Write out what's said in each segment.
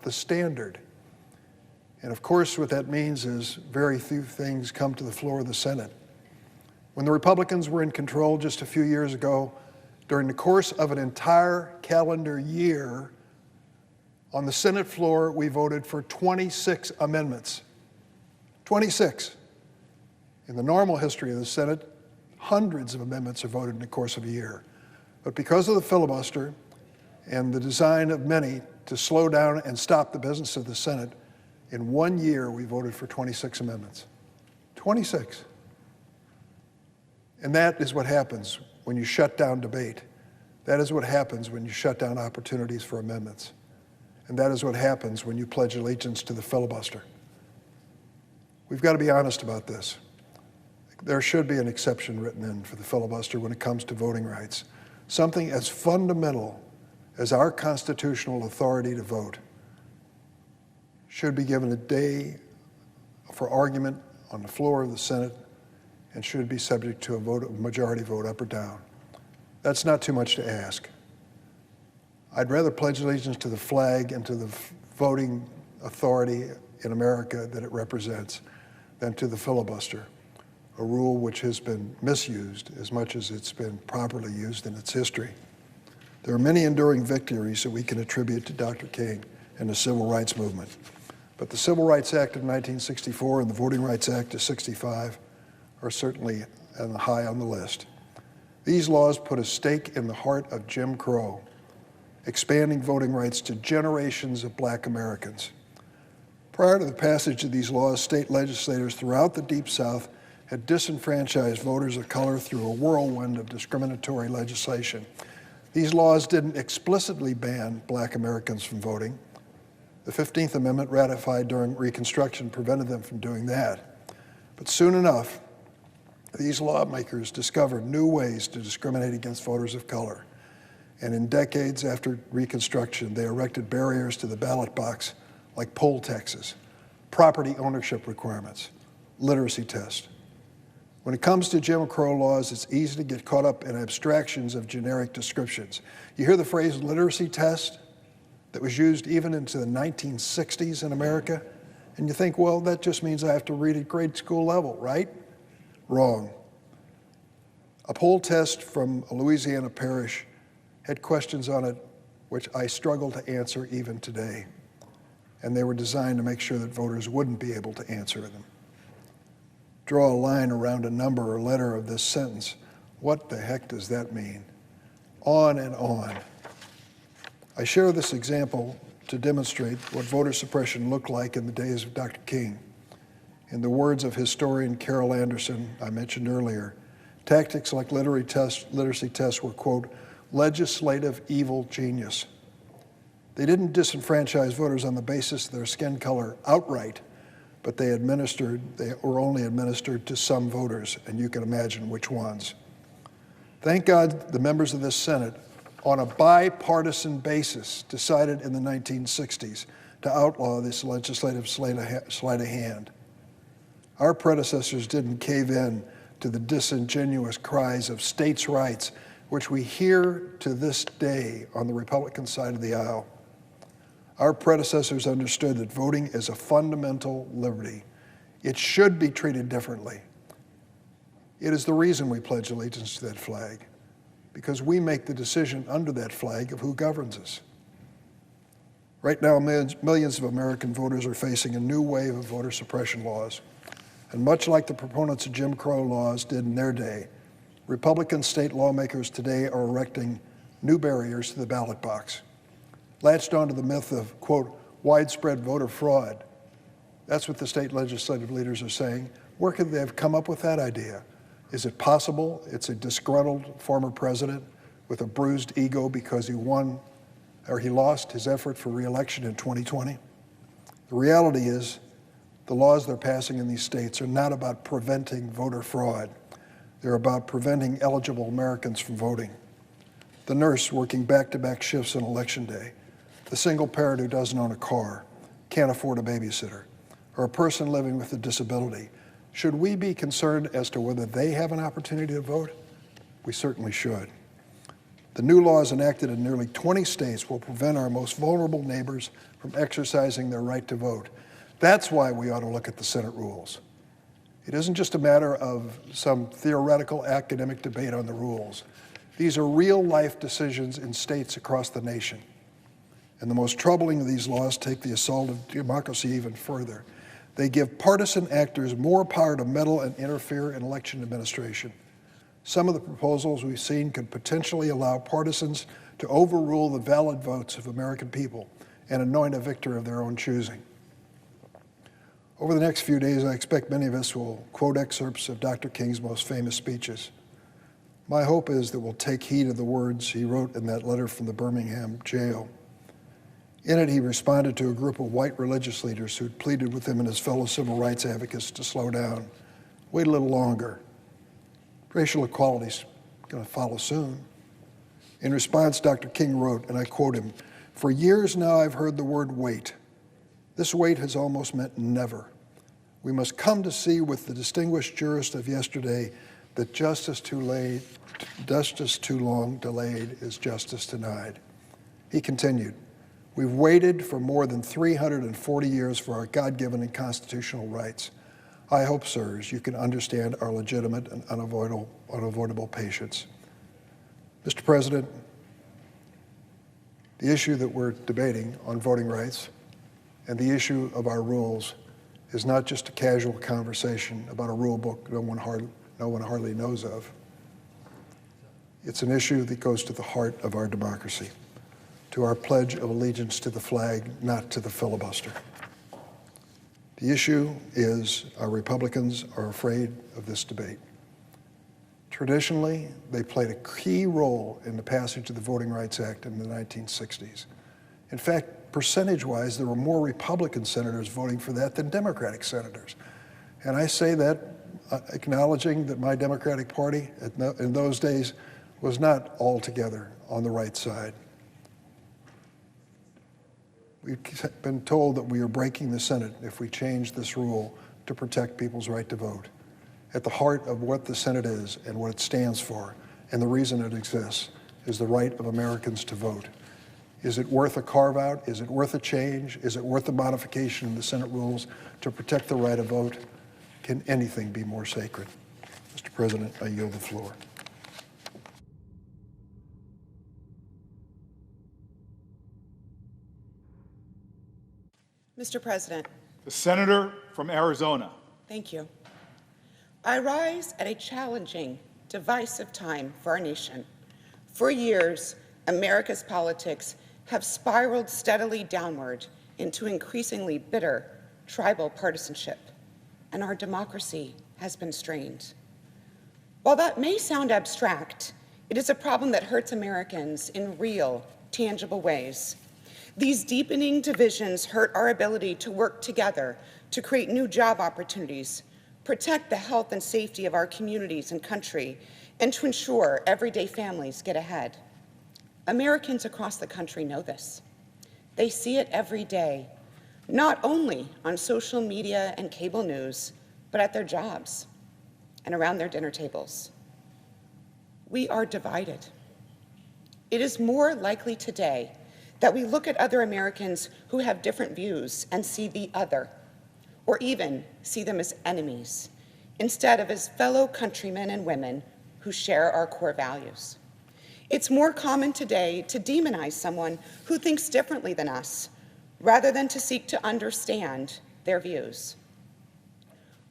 the standard. And of course, what that means is very few things come to the floor of the Senate. When the Republicans were in control just a few years ago, during the course of an entire calendar year, on the Senate floor, we voted for 26 amendments. 26. In the normal history of the Senate, hundreds of amendments are voted in the course of a year. But because of the filibuster and the design of many to slow down and stop the business of the Senate, in 1 year we voted for 26 amendments. 26. And that is what happens when you shut down debate. That is what happens when you shut down opportunities for amendments. And that is what happens when you pledge allegiance to the filibuster. We've got to be honest about this. There should be an exception written in for the filibuster when it comes to voting rights. Something as fundamental as our constitutional authority to vote should be given a day for argument on the floor of the Senate and should be subject to a majority vote up or down. That's not too much to ask. I'd rather pledge allegiance to the flag and to the voting authority in America that it represents than to the filibuster, a rule which has been misused as much as it's been properly used in its history. There are many enduring victories that we can attribute to Dr. King and the civil rights movement. But the Civil Rights Act of 1964 and the Voting Rights Act of '65 are certainly high on the list. These laws put a stake in the heart of Jim Crow, expanding voting rights to generations of Black Americans. Prior to the passage of these laws, state legislators throughout the Deep South had disenfranchised voters of color through a whirlwind of discriminatory legislation. These laws didn't explicitly ban Black Americans from voting. The 15th Amendment, ratified during Reconstruction, prevented them from doing that. But soon enough, these lawmakers discovered new ways to discriminate against voters of color. And in decades after Reconstruction, they erected barriers to the ballot box like poll taxes, property ownership requirements, literacy tests. When it comes to Jim Crow laws, it's easy to get caught up in abstractions of generic descriptions. You hear the phrase literacy test that was used even into the 1960s in America, and you think, well, that just means I have to read at grade school level, right? Wrong. A poll test from a Louisiana parish had questions on it which I struggle to answer even today, and they were designed to make sure that voters wouldn't be able to answer them. Draw a line around a number or letter of this sentence. What the heck does that mean? On and on. I share this example to demonstrate what voter suppression looked like in the days of Dr. King. In the words of historian Carol Anderson, I mentioned earlier, tactics like literacy tests were, quote, legislative evil genius. They didn't disenfranchise voters on the basis of their skin color outright, but they were only administered to some voters, and you can imagine which ones. Thank God the members of this Senate, on a bipartisan basis, decided in the 1960s to outlaw this legislative sleight of hand. Our predecessors didn't cave in to the disingenuous cries of states' rights, which we hear to this day on the Republican side of the aisle. Our predecessors understood that voting is a fundamental liberty. It should be treated differently. It is the reason we pledge allegiance to that flag, because we make the decision under that flag of who governs us. Right now, millions of American voters are facing a new wave of voter suppression laws. And much like the proponents of Jim Crow laws did in their day, Republican state lawmakers today are erecting new barriers to the ballot box. Latched onto the myth of, quote, widespread voter fraud. That's what the state legislative leaders are saying. Where could they have come up with that idea? Is it possible it's a disgruntled former president with a bruised ego because he lost his effort for re-election in 2020? The reality is the laws they're passing in these states are not about preventing voter fraud. They're about preventing eligible Americans from voting. The nurse working back-to-back shifts on election day, the single parent who doesn't own a car, can't afford a babysitter, or a person living with a disability. Should we be concerned as to whether they have an opportunity to vote? We certainly should. The new laws enacted in nearly 20 states will prevent our most vulnerable neighbors from exercising their right to vote. That's why we ought to look at the Senate rules. It isn't just a matter of some theoretical academic debate on the rules. These are real-life decisions in states across the nation. And the most troubling of these laws take the assault of democracy even further. They give partisan actors more power to meddle and interfere in election administration. Some of the proposals we've seen could potentially allow partisans to overrule the valid votes of American people and anoint a victor of their own choosing. Over the next few days, I expect many of us will quote excerpts of Dr. King's most famous speeches. My hope is that we'll take heed of the words he wrote in that letter from the Birmingham jail. In it, he responded to a group of white religious leaders who'd pleaded with him and his fellow civil rights advocates to slow down, wait a little longer. Racial equality's going to follow soon. In response, Dr. King wrote, and I quote him, "For years now I've heard the word wait. This wait has almost meant never. We must come to see with the distinguished jurist of yesterday that justice too long delayed is justice denied." He continued, "We've waited for more than 340 years for our God-given and constitutional rights. I hope, sirs, you can understand our legitimate and unavoidable patience." Mr. President, the issue that we're debating on voting rights and the issue of our rules is not just a casual conversation about a rule book no one hardly knows of. It's an issue that goes to the heart of our democracy, to our pledge of allegiance to the flag, not to the filibuster. The issue is our Republicans are afraid of this debate. Traditionally, they played a key role in the passage of the Voting Rights Act in the 1960s. In fact, percentage-wise, there were more Republican senators voting for that than Democratic senators. And I say that acknowledging that my Democratic Party in those days was not altogether on the right side. We've been told that we are breaking the Senate if we change this rule to protect people's right to vote. At the heart of what the Senate is and what it stands for, and the reason it exists, is the right of Americans to vote. Is it worth a carve-out? Is it worth a change? Is it worth a modification in the Senate rules to protect the right of vote? Can anything be more sacred? Mr. President, I yield the floor. Mr. President. The senator from Arizona. Thank you. I rise at a challenging, divisive time for our nation. For years, America's politics have spiraled steadily downward into increasingly bitter tribal partisanship, and our democracy has been strained. While that may sound abstract, it is a problem that hurts Americans in real, tangible ways. These deepening divisions hurt our ability to work together to create new job opportunities, protect the health and safety of our communities and country, and to ensure everyday families get ahead. Americans across the country know this. They see it every day, not only on social media and cable news, but at their jobs and around their dinner tables. We are divided. It is more likely today that we look at other Americans who have different views and see the other, or even see them as enemies, instead of as fellow countrymen and women who share our core values. It's more common today to demonize someone who thinks differently than us, rather than to seek to understand their views.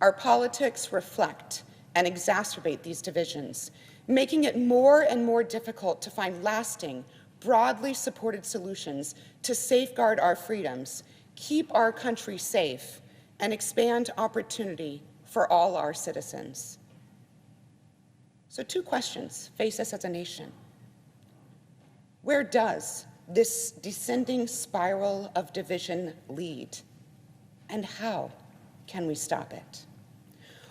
Our politics reflect and exacerbate these divisions, making it more and more difficult to find lasting, broadly supported solutions to safeguard our freedoms, keep our country safe, and expand opportunity for all our citizens. So 2 questions face us as a nation. Where does this descending spiral of division lead? And how can we stop it?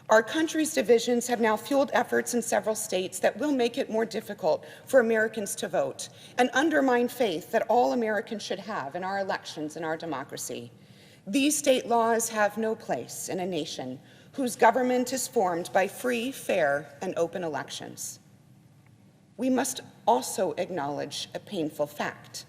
Our country's divisions have now fueled efforts in several states that will make it more difficult for Americans to vote and undermine faith that all Americans should have in our elections and our democracy. These state laws have no place in a nation whose government is formed by free, fair, and open elections. We must also acknowledge a painful fact.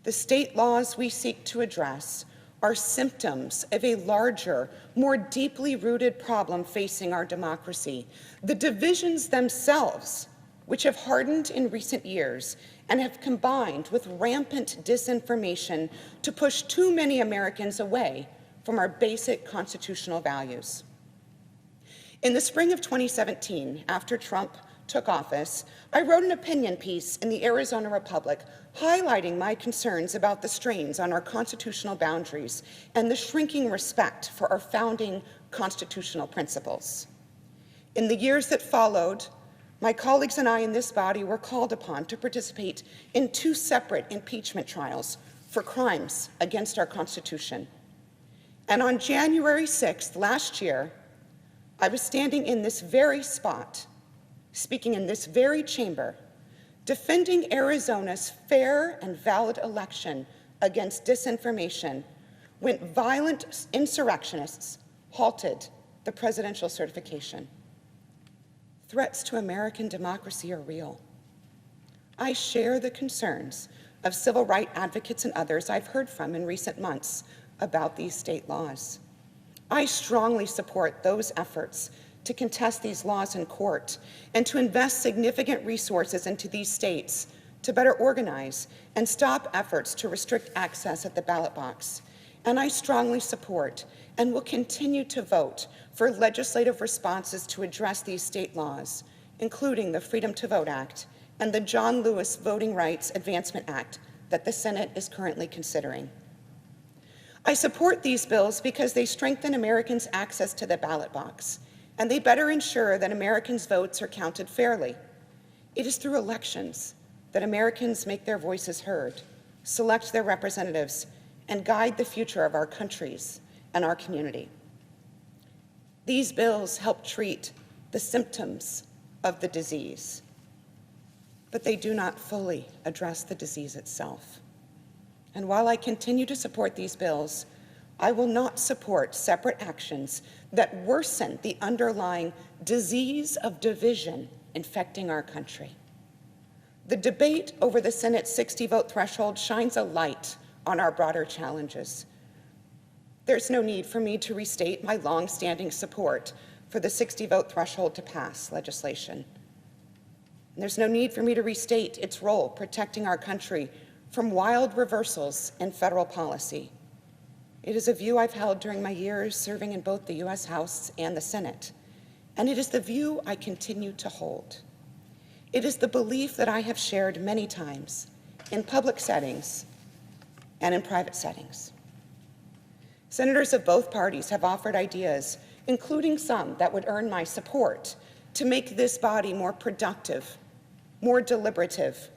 The state laws we seek to address are symptoms of a larger, more deeply rooted problem facing our democracy. The divisions themselves, which have hardened in recent years and have combined with rampant disinformation to push too many Americans away from our basic constitutional values. In the spring of 2017, after Trump took office, I wrote an opinion piece in the Arizona Republic highlighting my concerns about the strains on our constitutional boundaries and the shrinking respect for our founding constitutional principles. In the years that followed, my colleagues and I in this body were called upon to participate in 2 separate impeachment trials for crimes against our Constitution. And on January 6th last year, I was standing in this very spot, speaking in this very chamber, defending Arizona's fair and valid election against disinformation when violent insurrectionists halted the presidential certification. Threats to American democracy are real. I share the concerns of civil rights advocates and others I've heard from in recent months about these state laws. I strongly support those efforts to contest these laws in court and to invest significant resources into these states to better organize and stop efforts to restrict access at the ballot box. And I strongly support and will continue to vote for legislative responses to address these state laws, including the Freedom to Vote Act and the John Lewis Voting Rights Advancement Act that the Senate is currently considering. I support these bills because they strengthen Americans' access to the ballot box, and they better ensure that Americans' votes are counted fairly. It is through elections that Americans make their voices heard, select their representatives, and guide the future of our countries and our community. These bills help treat the symptoms of the disease, but they do not fully address the disease itself. And while I continue to support these bills, I will not support separate actions that worsen the underlying disease of division infecting our country. The debate over the Senate's 60-vote threshold shines a light on our broader challenges. There's no need for me to restate my long-standing support for the 60-vote threshold to pass legislation. And there's no need for me to restate its role protecting our country from wild reversals in federal policy. It is a view I've held during my years serving in both the U.S. House and the Senate, and it is the view I continue to hold. It is the belief that I have shared many times in public settings and in private settings. Senators of both parties have offered ideas, including some that would earn my support, to make this body more productive, more deliberative,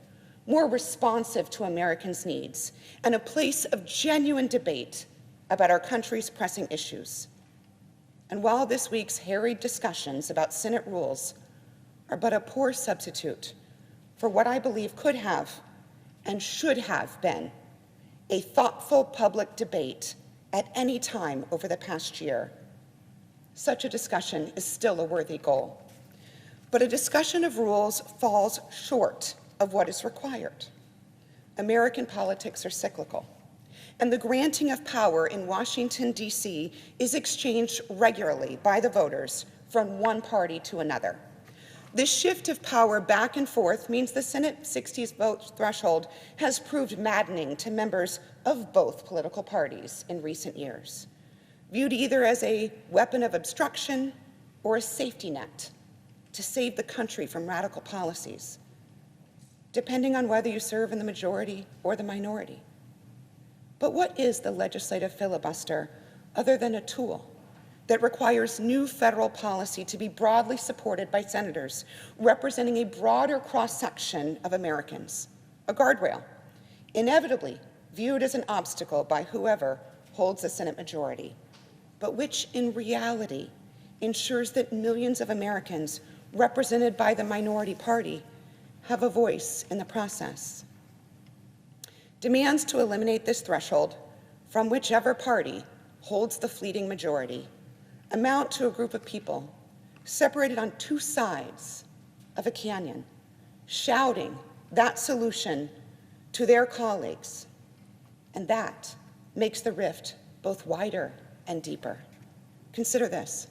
more responsive to Americans' needs, and a place of genuine debate about our country's pressing issues. And while this week's harried discussions about Senate rules are but a poor substitute for what I believe could have and should have been a thoughtful public debate at any time over the past year, such a discussion is still a worthy goal. But a discussion of rules falls short of what is required. American politics are cyclical, and the granting of power in Washington, D.C. is exchanged regularly by the voters from one party to another. This shift of power back and forth means the Senate 60 vote threshold has proved maddening to members of both political parties in recent years, viewed either as a weapon of obstruction or a safety net to save the country from radical policies, depending on whether you serve in the majority or the minority. But what is the legislative filibuster other than a tool that requires new federal policy to be broadly supported by senators representing a broader cross-section of Americans, a guardrail, inevitably viewed as an obstacle by whoever holds the Senate majority, but which in reality ensures that millions of Americans represented by the minority party have a voice in the process. Demands to eliminate this threshold from whichever party holds the fleeting majority amount to a group of people separated on two sides of a canyon, shouting that solution to their colleagues, and that makes the rift both wider and deeper. Consider this.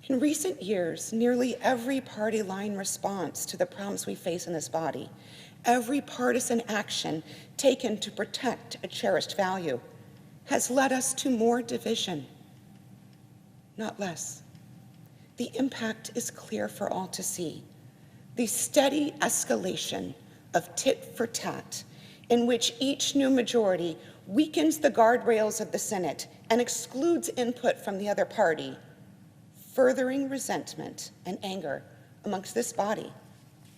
In recent years, nearly every party line response to the problems we face in this body, every partisan action taken to protect a cherished value, has led us to more division, not less. The impact is clear for all to see. The steady escalation of tit for tat, in which each new majority weakens the guardrails of the Senate and excludes input from the other party, furthering resentment and anger amongst this body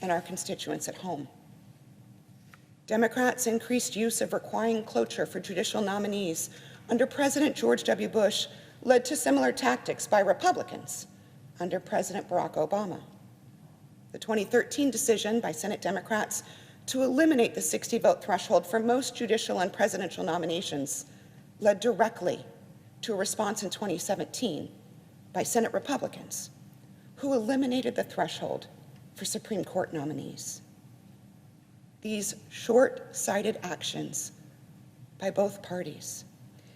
and our constituents at home. Democrats' increased use of requiring cloture for judicial nominees under President George W. Bush led to similar tactics by Republicans under President Barack Obama. The 2013 decision by Senate Democrats to eliminate the 60-vote threshold for most judicial and presidential nominations led directly to a response in 2017 by Senate Republicans, who eliminated the threshold for Supreme Court nominees. These short-sighted actions by both parties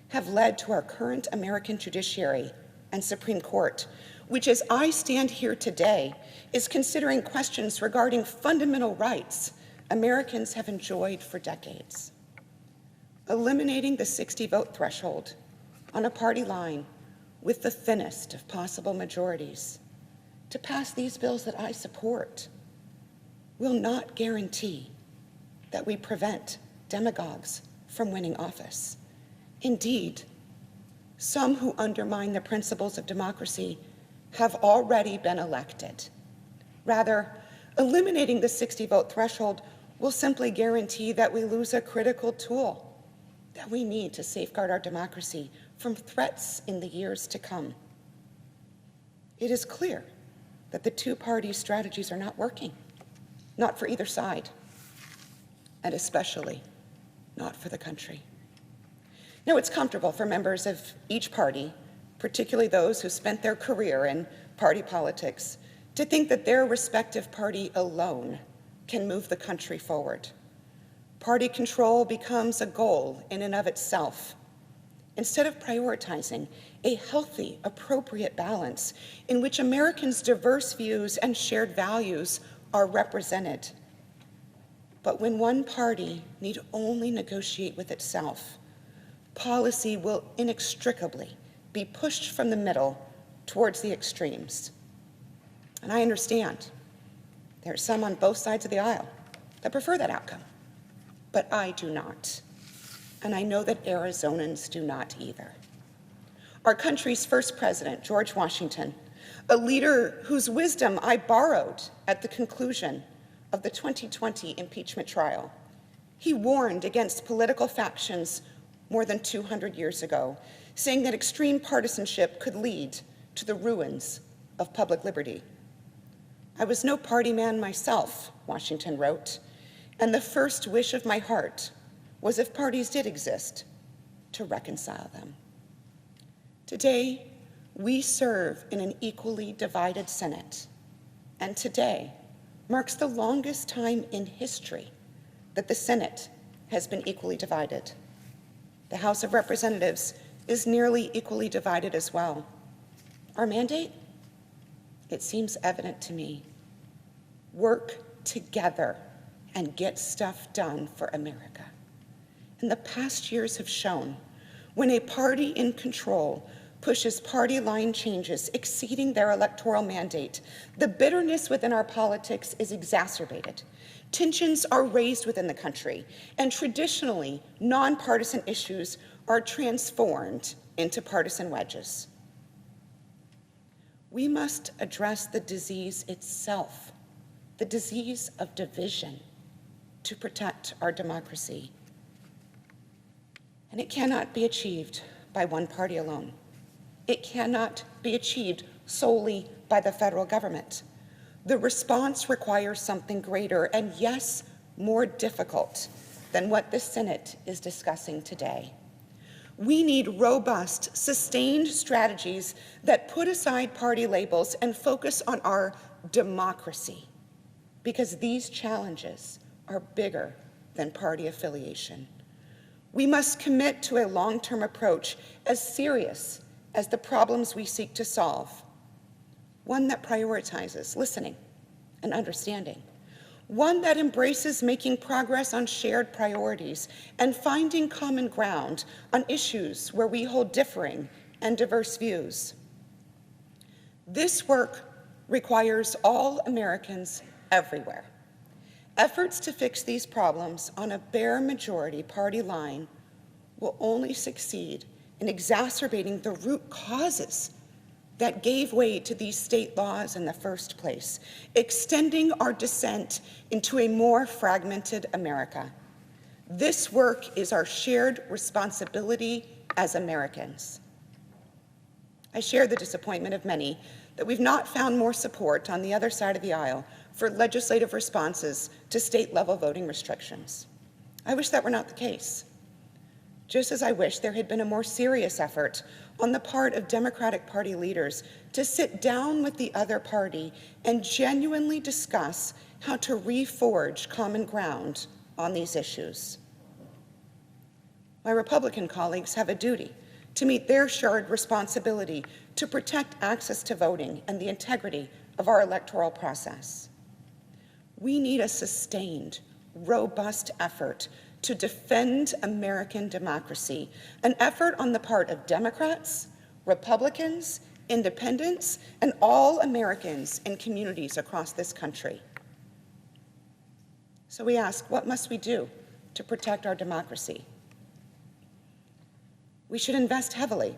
have led to our current American judiciary and Supreme Court, which, as I stand here today, is considering questions regarding fundamental rights Americans have enjoyed for decades. Eliminating the 60-vote threshold on a party line with the thinnest of possible majorities to pass these bills that I support will not guarantee that we prevent demagogues from winning office. Indeed, some who undermine the principles of democracy have already been elected. Rather, eliminating the 60-vote threshold will simply guarantee that we lose a critical tool that we need to safeguard our democracy from threats in the years to come. It is clear that the two parties' strategies are not working, not for either side, and especially not for the country. Now, it's comfortable for members of each party, particularly those who spent their career in party politics, to think that their respective party alone can move the country forward. Party control becomes a goal in and of itself, instead of prioritizing a healthy, appropriate balance in which Americans' diverse views and shared values are represented. But when one party need only negotiate with itself, policy will inextricably be pushed from the middle towards the extremes. And I understand there are some on both sides of the aisle that prefer that outcome, but I do not. And I know that Arizonans do not either. Our country's first president, George Washington, a leader whose wisdom I borrowed at the conclusion of the 2020 impeachment trial, he warned against political factions more than 200 years ago, saying that extreme partisanship could lead to the ruins of public liberty. I was no party man myself, Washington wrote, and the first wish of my heart was, if parties did exist, to reconcile them. Today, we serve in an equally divided Senate, and today marks the longest time in history that the Senate has been equally divided. The House of Representatives is nearly equally divided as well. Our mandate? It seems evident to me. Work together and get stuff done for America. And the past years have shown when a party in control pushes party line changes exceeding their electoral mandate, the bitterness within our politics is exacerbated. Tensions are raised within the country, and traditionally, nonpartisan issues are transformed into partisan wedges. We must address the disease itself, the disease of division, to protect our democracy. And it cannot be achieved by one party alone. It cannot be achieved solely by the federal government. The response requires something greater and, yes, more difficult than what the Senate is discussing today. We need robust, sustained strategies that put aside party labels and focus on our democracy, because these challenges are bigger than party affiliation. We must commit to a long-term approach as serious as the problems we seek to solve, one that prioritizes listening and understanding, one that embraces making progress on shared priorities and finding common ground on issues where we hold differing and diverse views. This work requires all Americans everywhere. Efforts to fix these problems on a bare majority party line will only succeed in exacerbating the root causes that gave way to these state laws in the first place, extending our descent into a more fragmented America. This work is our shared responsibility as Americans. I share the disappointment of many that we've not found more support on the other side of the aisle for legislative responses to state-level voting restrictions. I wish that were not the case. Just as I wish there had been a more serious effort on the part of Democratic Party leaders to sit down with the other party and genuinely discuss how to reforge common ground on these issues. My Republican colleagues have a duty to meet their shared responsibility to protect access to voting and the integrity of our electoral process. We need a sustained, robust effort to defend American democracy, an effort on the part of Democrats, Republicans, independents, and all Americans in communities across this country. So we ask, what must we do to protect our democracy? We should invest heavily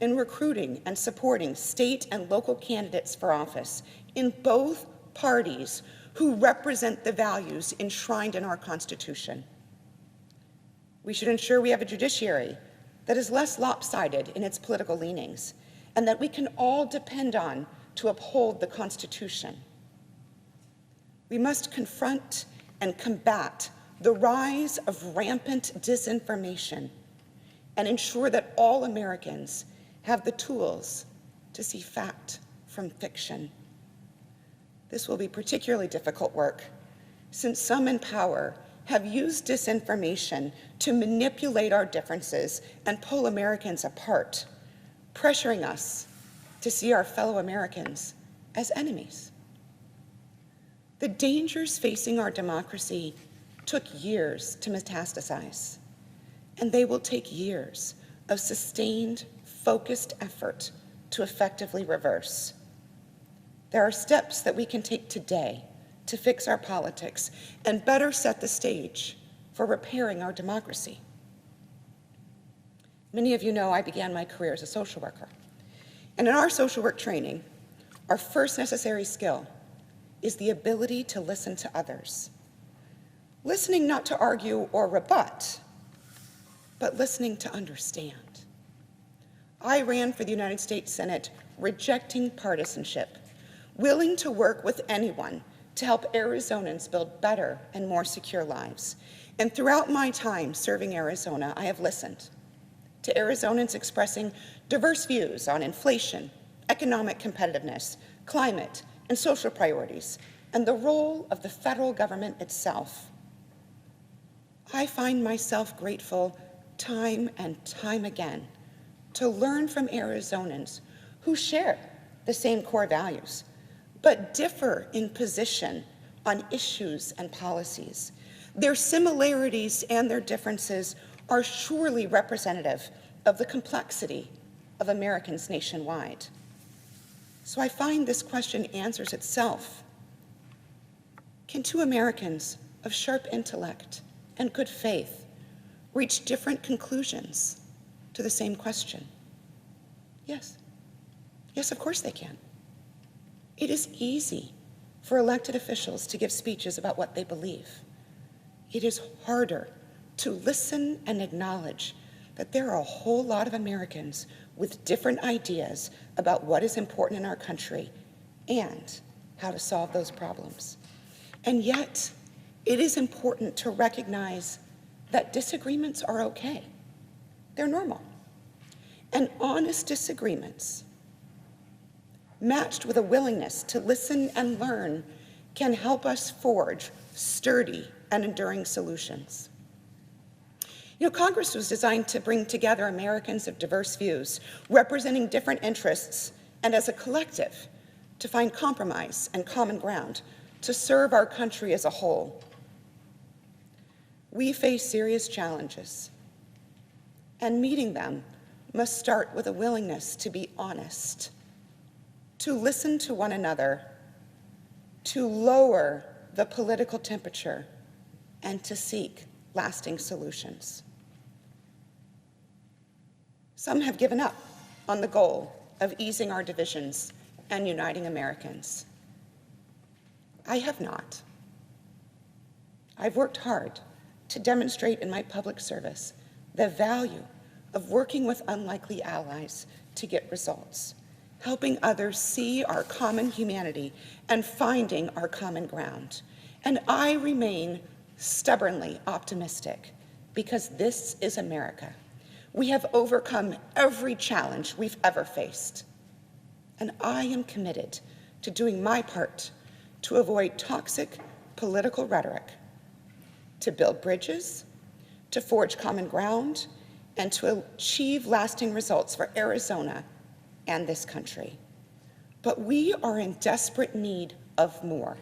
in recruiting and supporting state and local candidates for office in both parties who represent the values enshrined in our Constitution. We should ensure we have a judiciary that is less lopsided in its political leanings and that we can all depend on to uphold the Constitution. We must confront and combat the rise of rampant disinformation and ensure that all Americans have the tools to see fact from fiction. This will be particularly difficult work, since some in power have used disinformation to manipulate our differences and pull Americans apart, pressuring us to see our fellow Americans as enemies. The dangers facing our democracy took years to metastasize, and they will take years of sustained, focused effort to effectively reverse. There are steps that we can take today to fix our politics and better set the stage for repairing our democracy. Many of you know I began my career as a social worker. And in our social work training, our first necessary skill is the ability to listen to others. Listening not to argue or rebut, but listening to understand. I ran for the United States Senate rejecting partisanship, willing to work with anyone to help Arizonans build better and more secure lives. And throughout my time serving Arizona, I have listened to Arizonans expressing diverse views on inflation, economic competitiveness, climate, and social priorities, and the role of the federal government itself. I find myself grateful time and time again to learn from Arizonans who share the same core values, but differ in position on issues and policies. Their similarities and their differences are surely representative of the complexity of Americans nationwide. So I find this question answers itself. Can two Americans of sharp intellect and good faith reach different conclusions to the same question? Yes. Yes, of course they can. It is easy for elected officials to give speeches about what they believe. It is harder to listen and acknowledge that there are a whole lot of Americans with different ideas about what is important in our country and how to solve those problems. And yet, it is important to recognize that disagreements are okay. They're normal. And honest disagreements, matched with a willingness to listen and learn, can help us forge sturdy and enduring solutions. Congress was designed to bring together Americans of diverse views, representing different interests, and as a collective, to find compromise and common ground to serve our country as a whole. We face serious challenges, and meeting them must start with a willingness to be honest, to listen to one another, to lower the political temperature, and to seek lasting solutions. Some have given up on the goal of easing our divisions and uniting Americans. I have not. I've worked hard to demonstrate in my public service the value of working with unlikely allies to get results, helping others see our common humanity and finding our common ground. And I remain stubbornly optimistic because this is America. We have overcome every challenge we've ever faced. And I am committed to doing my part to avoid toxic political rhetoric, to build bridges, to forge common ground, and to achieve lasting results for Arizona and this country. But we are in desperate need of more.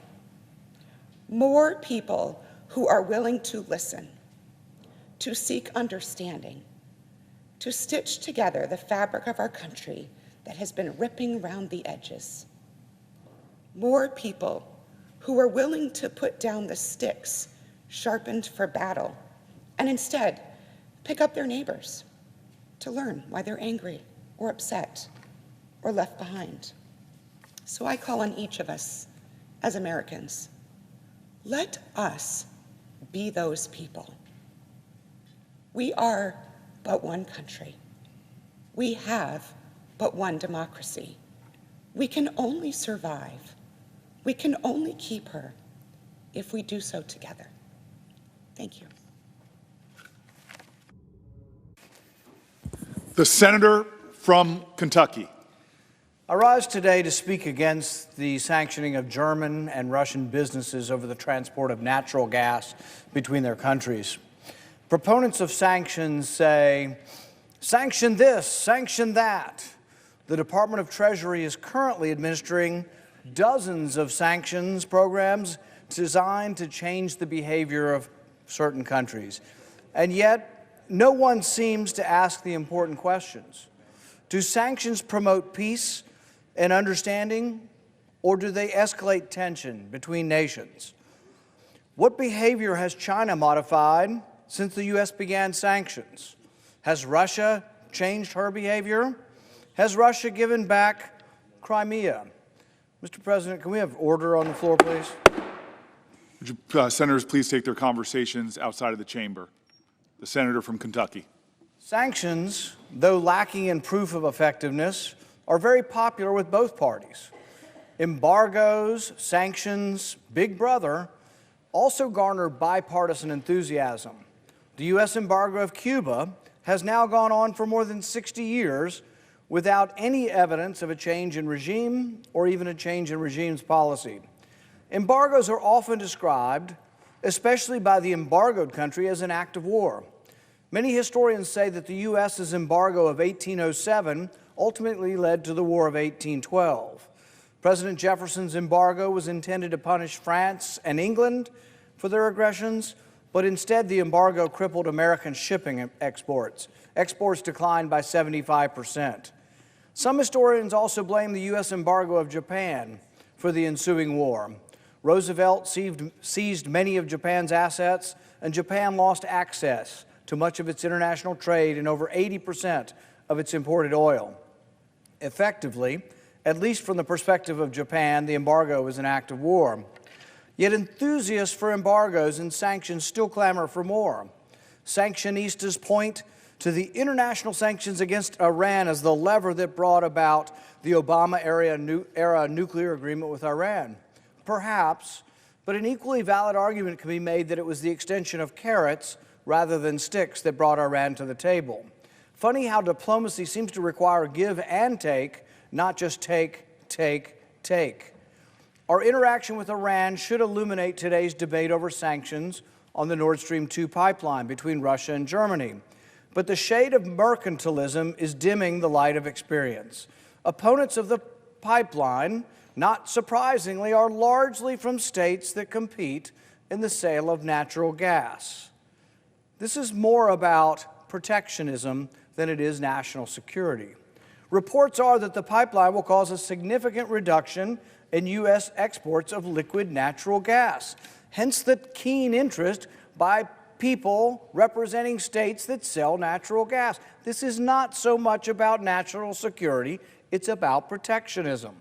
More people who are willing to listen, to seek understanding, to stitch together the fabric of our country that has been ripping around the edges. More people who are willing to put down the sticks sharpened for battle and instead pick up their neighbors to learn why they're angry or upset or left behind. So I call on each of us as Americans, let us be those people. We are but one country. We have but one democracy. We can only survive. We can only keep her if we do so together. Thank you. The senator from Kentucky. I rise today to speak against the sanctioning of German and Russian businesses over the transport of natural gas between their countries. Proponents of sanctions say, sanction this, sanction that. The Department of Treasury is currently administering dozens of sanctions programs designed to change the behavior of certain countries. And yet, no one seems to ask the important questions. Do sanctions promote peace and understanding, or do they escalate tension between nations? What behavior has China modified since the U.S. began sanctions? Has Russia changed her behavior? Has Russia given back Crimea? Mr. President, can we have order on the floor, please? Would you, senators please take their conversations outside of the chamber? The senator from Kentucky. Sanctions, though lacking in proof of effectiveness, are very popular with both parties. Embargoes, sanctions, Big Brother also garner bipartisan enthusiasm. The U.S. embargo of Cuba has now gone on for more than 60 years without any evidence of a change in regime or even a change in regime's policy. Embargoes are often described, especially by the embargoed country, as an act of war. Many historians say that the U.S.'s embargo of 1807 ultimately led to the War of 1812. President Jefferson's embargo was intended to punish France and England for their aggressions, but instead the embargo crippled American shipping exports. Exports declined by 75%. Some historians also blame the U.S. embargo of Japan for the ensuing war. Roosevelt seized many of Japan's assets, and Japan lost access to much of its international trade and over 80% of its imported oil. Effectively, at least from the perspective of Japan, the embargo was an act of war. Yet enthusiasts for embargoes and sanctions still clamor for more. Sanctionistas point to the international sanctions against Iran as the lever that brought about the Obama-era nuclear agreement with Iran. Perhaps, but an equally valid argument can be made that it was the extension of carrots rather than sticks that brought Iran to the table. Funny how diplomacy seems to require give and take, not just take, take, take. Our interaction with Iran should illuminate today's debate over sanctions on the Nord Stream 2 pipeline between Russia and Germany. But the shade of mercantilism is dimming the light of experience. Opponents of the pipeline, not surprisingly, are largely from states that compete in the sale of natural gas. This is more about protectionism than it is national security. Reports are that the pipeline will cause a significant reduction in U.S. exports of liquid natural gas, hence the keen interest by people representing states that sell natural gas. This is not so much about national security, it's about protectionism.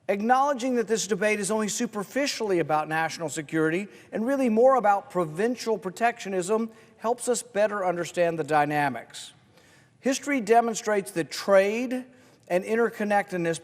Acknowledging that this debate is only superficially about national security and really more about provincial protectionism helps us better understand the dynamics. History demonstrates that trade and interconnectedness